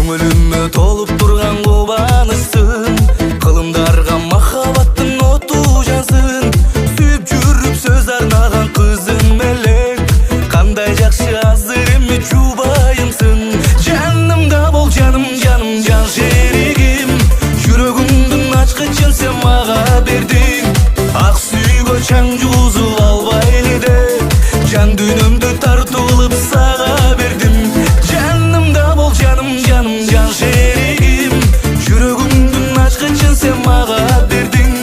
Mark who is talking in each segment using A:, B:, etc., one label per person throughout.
A: көңүлүмө толуп турган кубанычсың, кылымдарга махабаттын оту жансын. Сүйүп жүрүп сөз арнаган кызың мелек, кандай жакшы азыр эми жубайымсың. Жанымда бол жаным, жаным, жан шеригим, жүрөгүмдүн ачкычын сен мага бердиң. Ак сүйгө чаң жугузуп албайлы деп, жан дүйнөмдү тартып алып сага бердим. Жанымда бол жаным, жаным, жан шеригим, жүрөгүмдүн ачкычын сен мага бердиң.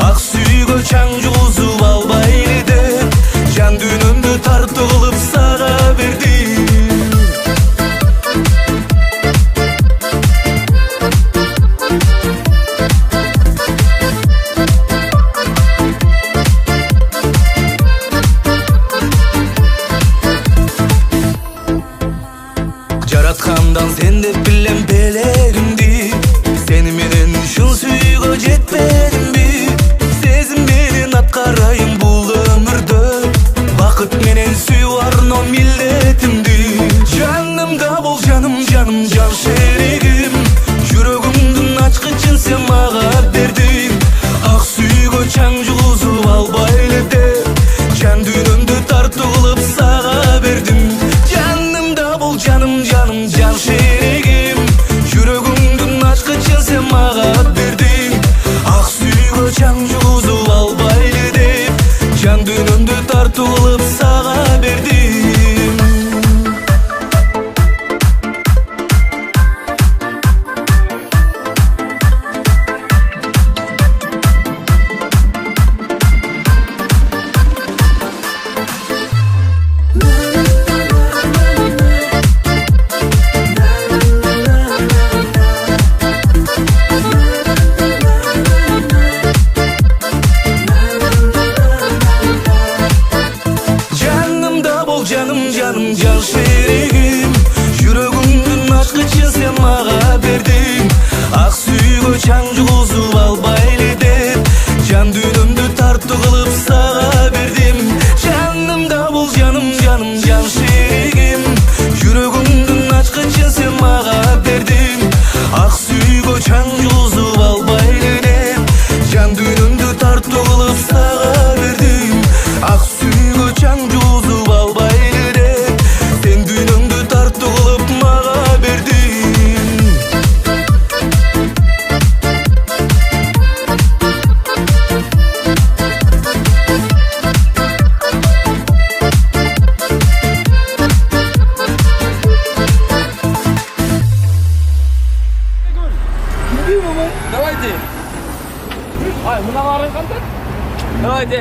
A: Ак сүйгө чаң жугузуп албайлы деп, жан дүйнөмдү тартып алып сага бердим. Жараткандан сен деп билем белеримди, сени менен шын сүйгө жетпедимби? Сезим менен аткарайын бул өмүрдө, бакыт менен сүйүп арно милдетимди. Жанымда бол жаным, жаным, жан шеригим, жүрөгүмдүн ачкычын сен мага бердиң. Ак сүйгө чаң жугузуп албайлы деп, жан дүйнөмдү тартып алып сага бердим. Жанымда бол жаным, жаным, жан шеригим, жүрөгүмдүн ачкычын сен мага бердиң. Ак сүйгө чаң жугузуп албайлы деп, жан дүйнөмдү тартып алып сага бердим. Жаным, жаным, жан шеригим, жүрөгүмдүн ачкычын сен мага бердиң. Ак сүйгө чаң жугузуп албайлы деп, жан дүйнөмдү тартып алып сага бердим. Жанымда бол жаным, жаным, жан шеригим, жүрөгүмдүн ачкычын сен мага бердиң. Ак сүйгө чаң жугузуп албайлы деп, жан дүйнөмдү тартып алып сага бердим. Ак сүйгө чаң жугузуп албайлы деп, сен дүйнөмдү тартып алып мага бердиң.
B: Давайте. Ай, мыналарың кантат? Давайте.